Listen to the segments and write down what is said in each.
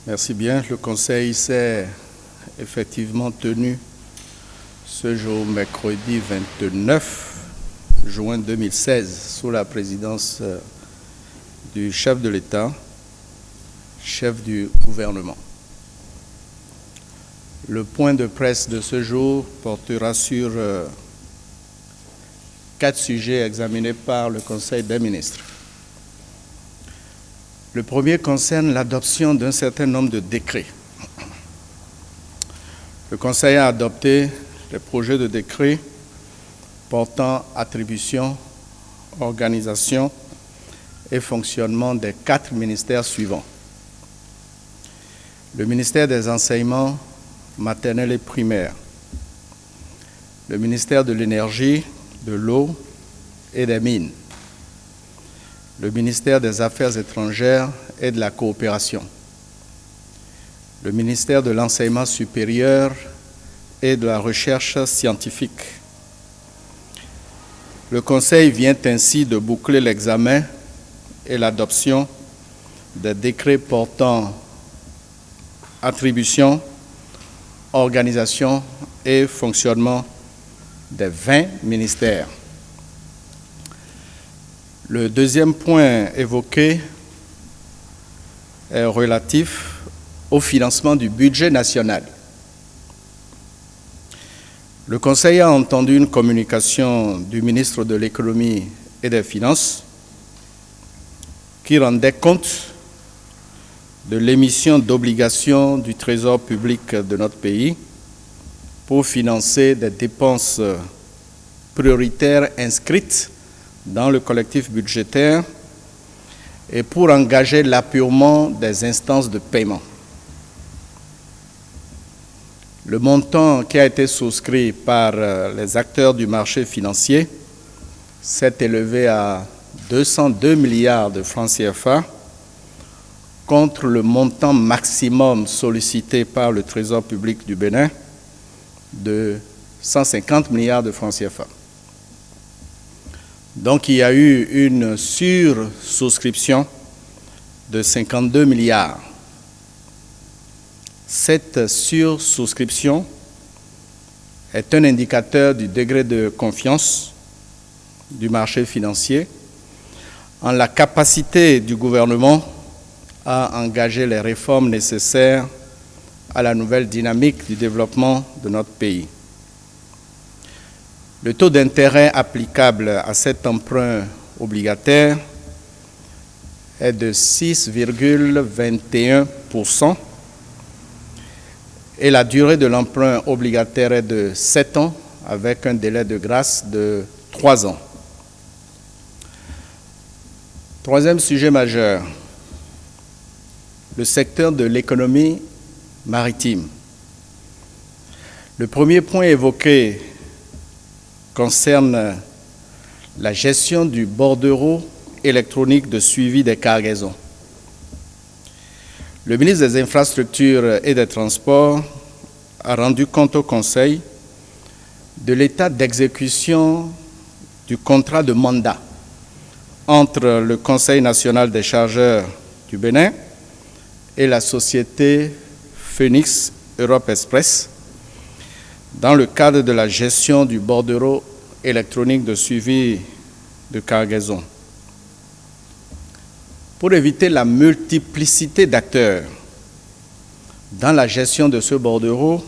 Merci bien. Le Conseil s'est effectivement tenu ce jour, mercredi 29 juin 2016, sous la présidence du chef de l'État, chef du gouvernement. Le point de presse de ce jour portera sur 4 sujets examinés par le Conseil des ministres. Le premier concerne l'adoption d'un certain nombre de décrets. Le Conseil a adopté les projets de décrets portant attribution, organisation et fonctionnement des 4 ministères suivants. Le ministère des Enseignements maternels et primaires, le ministère de l'Énergie, de l'Eau et des Mines, le ministère des Affaires étrangères et de la coopération, le ministère de l'Enseignement supérieur et de la recherche scientifique. Le Conseil vient ainsi de boucler l'examen et l'adoption des décrets portant attribution, organisation et fonctionnement des 20 ministères. Le deuxième point évoqué est relatif au financement du budget national. Le Conseil a entendu une communication du ministre de l'Économie et des Finances qui rendait compte de l'émission d'obligations du Trésor public de notre pays pour financer des dépenses prioritaires inscrites dans le collectif budgétaire et pour engager l'appurement des instances de paiement. Le montant qui a été souscrit par les acteurs du marché financier s'est élevé à 202 milliards de francs CFA contre le montant maximum sollicité par le Trésor public du Bénin de 150 milliards de francs CFA. Donc il y a eu une sursouscription de 52 milliards. Cette sursouscription est un indicateur du degré de confiance du marché financier en la capacité du gouvernement à engager les réformes nécessaires à la nouvelle dynamique du développement de notre pays. Le taux d'intérêt applicable à cet emprunt obligataire est de 6,21% et la durée de l'emprunt obligataire est de 7 ans avec un délai de grâce de 3 ans. Troisième sujet majeur, le secteur de l'économie maritime. Le premier point évoqué concerne la gestion du bordereau électronique de suivi des cargaisons. Le ministre des Infrastructures et des Transports a rendu compte au Conseil de l'état d'exécution du contrat de mandat entre le Conseil national des chargeurs du Bénin et la société Phoenix Europe Express dans le cadre de la gestion du bordereau électronique de suivi de cargaison. Pour éviter la multiplicité d'acteurs dans la gestion de ce bordereau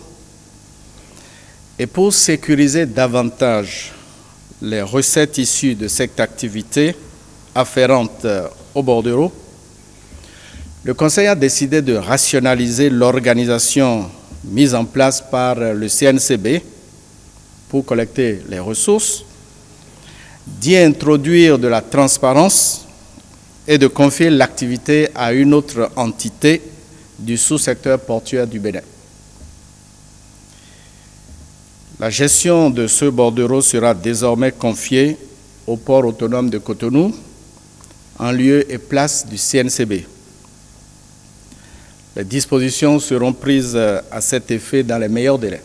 et pour sécuriser davantage les recettes issues de cette activité afférente au bordereau, le Conseil a décidé de rationaliser l'organisation mise en place par le CNCB pour collecter les ressources, d'y introduire de la transparence et de confier l'activité à une autre entité du sous-secteur portuaire du Bénin. La gestion de ce bordereau sera désormais confiée au port autonome de Cotonou en lieu et place du CNCB. Les dispositions seront prises à cet effet dans les meilleurs délais.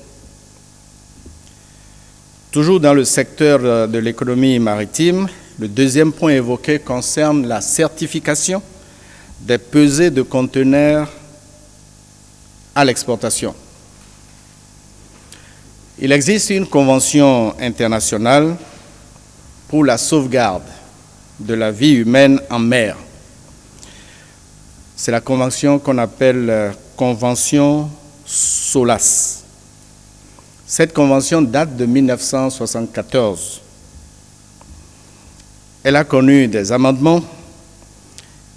Toujours dans le secteur de l'économie maritime, le deuxième point évoqué concerne la certification des pesées de conteneurs à l'exportation. Il existe une convention internationale pour la sauvegarde de la vie humaine en mer. C'est la convention qu'on appelle Convention SOLAS. Cette convention date de 1974. Elle a connu des amendements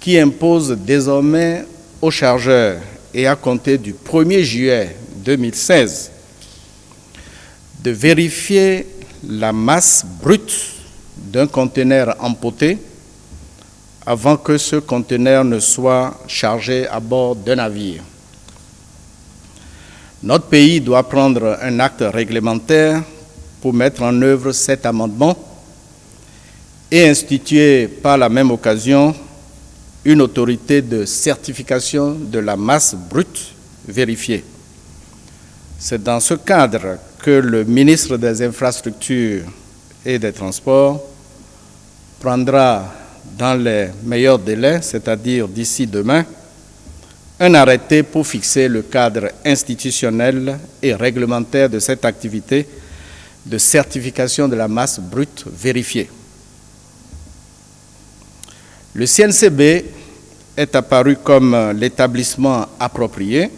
qui imposent désormais aux chargeurs et à compter du 1er juillet 2016 de vérifier la masse brute d'un conteneur empoté avant que ce conteneur ne soit chargé à bord d'un navire. Notre pays doit prendre un acte réglementaire pour mettre en œuvre cet amendement et instituer par la même occasion une autorité de certification de la masse brute vérifiée. C'est dans ce cadre que le ministre des Infrastructures et des Transports prendra dans les meilleurs délais, c'est-à-dire d'ici demain, un arrêté pour fixer le cadre institutionnel et réglementaire de cette activité de certification de la masse brute vérifiée. Le CNCB est apparu comme l'établissement approprié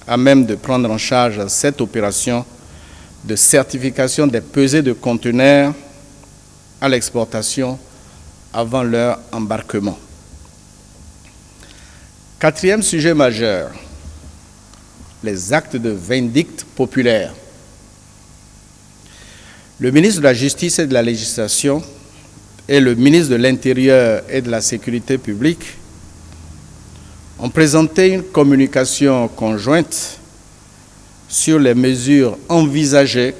à même de prendre en charge cette opération de certification des pesées de conteneurs à l'exportation avant leur embarquement. Quatrième sujet majeur, les actes de vindicte populaire. Le ministre de la Justice et de la Législation et le ministre de l'Intérieur et de la Sécurité publique ont présenté une communication conjointe sur les mesures envisagées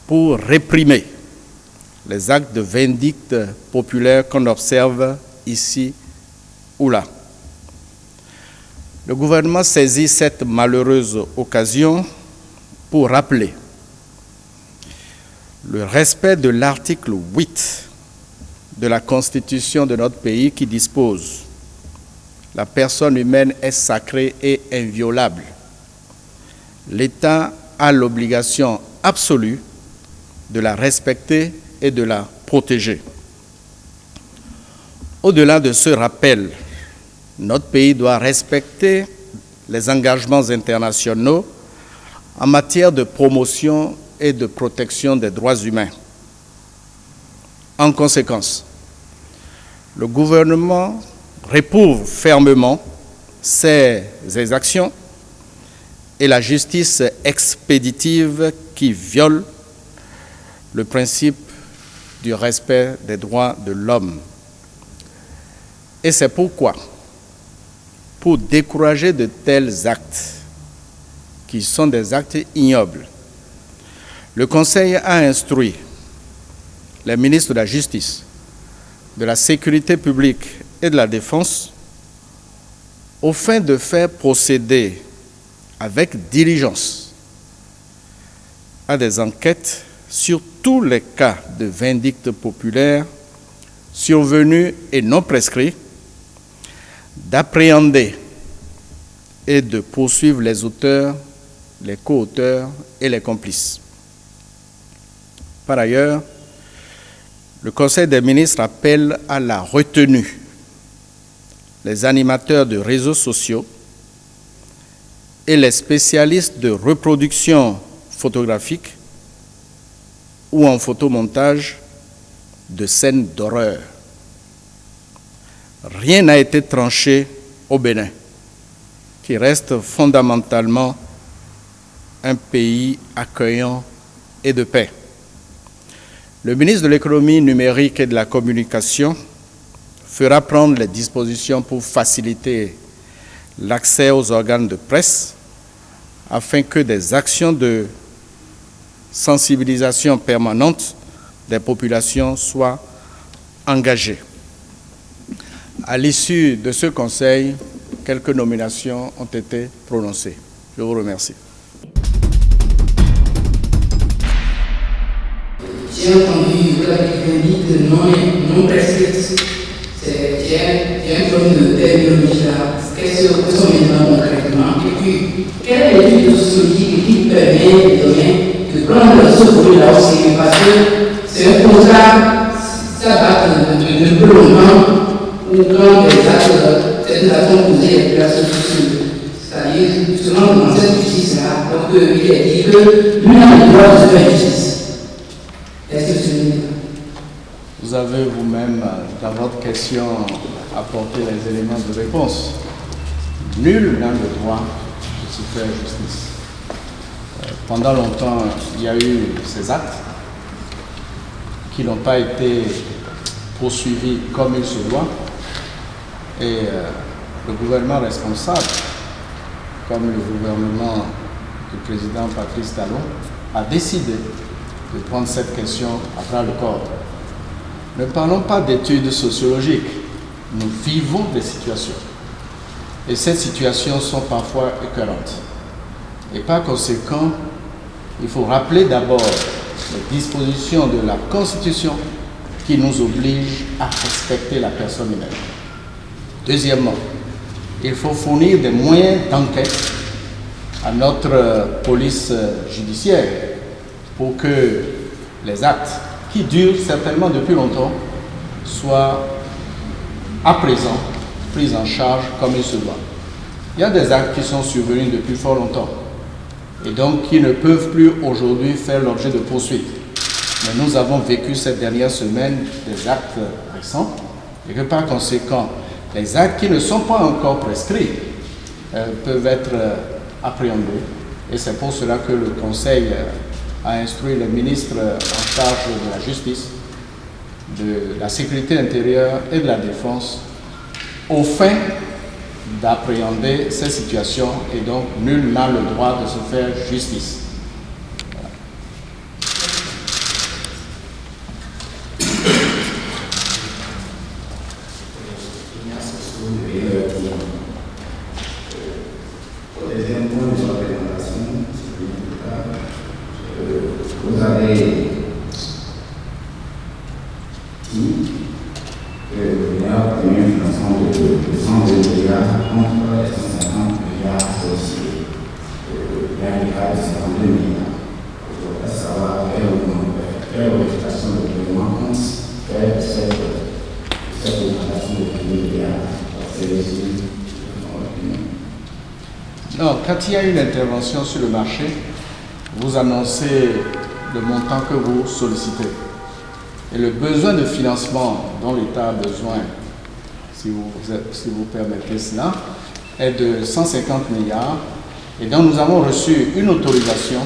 pour réprimer les actes de vindicte populaire qu'on observe ici ou là. Le gouvernement saisit cette malheureuse occasion pour rappeler le respect de l'article 8 de la Constitution de notre pays qui dispose « La personne humaine est sacrée et inviolable. L'État a l'obligation absolue de la respecter et de la protéger. » Au-delà de ce rappel, notre pays doit respecter les engagements internationaux en matière de promotion et de protection des droits humains. En conséquence, le gouvernement réprouve fermement ces exactions et la justice expéditive qui viole le principe du respect des droits de l'homme. Et c'est pourquoi, pour décourager de tels actes, qui sont des actes ignobles, le Conseil a instruit les ministres de la Justice, de la Sécurité publique et de la Défense au fin de faire procéder avec diligence à des enquêtes sur tous les cas de vindicte populaire survenus et non prescrits, d'appréhender et de poursuivre les auteurs, les co-auteurs et les complices. Par ailleurs, le Conseil des ministres appelle à la retenue les animateurs de réseaux sociaux et les spécialistes de reproduction photographique ou en photomontage de scènes d'horreur. Rien n'a été tranché au Bénin, qui reste fondamentalement un pays accueillant et de paix. Le ministre de l'Économie numérique et de la Communication fera prendre les dispositions pour faciliter l'accès aux organes de presse afin que des actions de sensibilisation permanente des populations soient engagées. À l'issue de ce conseil, quelques nominations ont été prononcées. Je vous remercie. J'ai entendu que la vindicte non prescrite. J'ai un problème de terminologie là. Qu'est-ce qu'on met concrètement? vécu. Quelle est l'étude sociologique qui permet de prendre ce projet-là aussi? Parce que c'est un contrat, ça date de peu longtemps, où quand les actes sont posés, il y a plus sociale. C'est-à-dire, justement, dans cette justice-là, donc il est dit que lui a le droit de se faire justice. Est-ce que c'est le cas? Vous avez vous-même, dans votre question, apporté les éléments de réponse. Nul n'a le droit de se faire justice. Pendant longtemps, il y a eu ces actes qui n'ont pas été poursuivis comme il se doit. Et le gouvernement responsable, comme le gouvernement du président Patrice Talon, a décidé de prendre cette question à bras le corps. Ne parlons pas d'études sociologiques, nous vivons des situations. Et ces situations sont parfois écœurantes. Et par conséquent, il faut rappeler d'abord les dispositions de la Constitution qui nous obligent à respecter la personne humaine. Deuxièmement, il faut fournir des moyens d'enquête à notre police judiciaire pour que les actes qui durent certainement depuis longtemps soient à présent pris en charge comme il se doit. Il y a des actes qui sont survenus depuis fort longtemps et donc qui ne peuvent plus aujourd'hui faire l'objet de poursuites. Mais nous avons vécu cette dernière semaine des actes récents et que par conséquent, les actes qui ne sont pas encore prescrits peuvent être appréhendés. Et c'est pour cela que le Conseil a instruit le ministre en charge de la justice, de la sécurité intérieure et de la défense au fin d'appréhender ces situations et donc nul n'a le droit de se faire justice. Vous avez dit que vous avez obtenu un financement de 102 milliards contre les 150 milliards associés. Il y a un écart de 52 milliards. Je voudrais savoir quelle orientation le gouvernement compte faire de cette augmentation de 2 milliards. Non, quand il y a une intervention sur le marché, vous annoncez le montant que vous sollicitez. Et le besoin de financement dont l'État a besoin, si vous permettez cela, est de 150 milliards. Et donc nous avons reçu une autorisation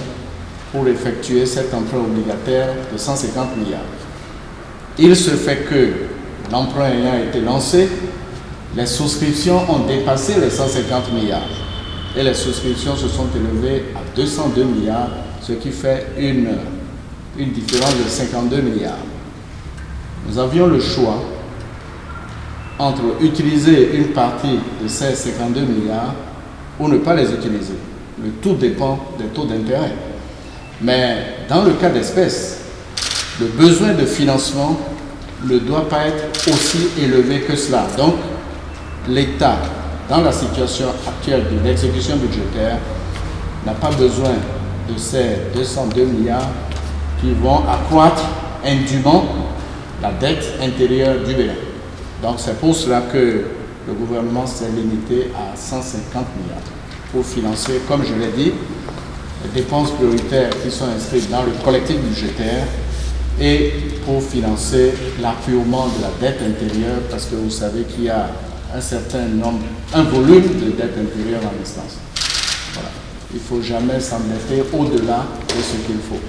pour effectuer cet emprunt obligataire de 150 milliards. Il se fait que l'emprunt ayant été lancé, les souscriptions ont dépassé les 150 milliards. Et les souscriptions se sont élevées à 202 milliards, ce qui fait une différence de 52 milliards. Nous avions le choix entre utiliser une partie de ces 52 milliards ou ne pas les utiliser. Le tout dépend des taux d'intérêt. Mais dans le cas d'espèce, le besoin de financement ne doit pas être aussi élevé que cela. Donc, l'État, dans la situation actuelle de l'exécution budgétaire, n'a pas besoin de ces 202 milliards qui vont accroître indûment la dette intérieure du Bénin. Donc c'est pour cela que le gouvernement s'est limité à 150 milliards pour financer, comme je l'ai dit, les dépenses prioritaires qui sont inscrites dans le collectif budgétaire et pour financer l'appurement de la dette intérieure, parce que vous savez qu'il y a un volume de dette intérieure en instance. Voilà. Il ne faut jamais s'endetter au-delà de ce qu'il faut.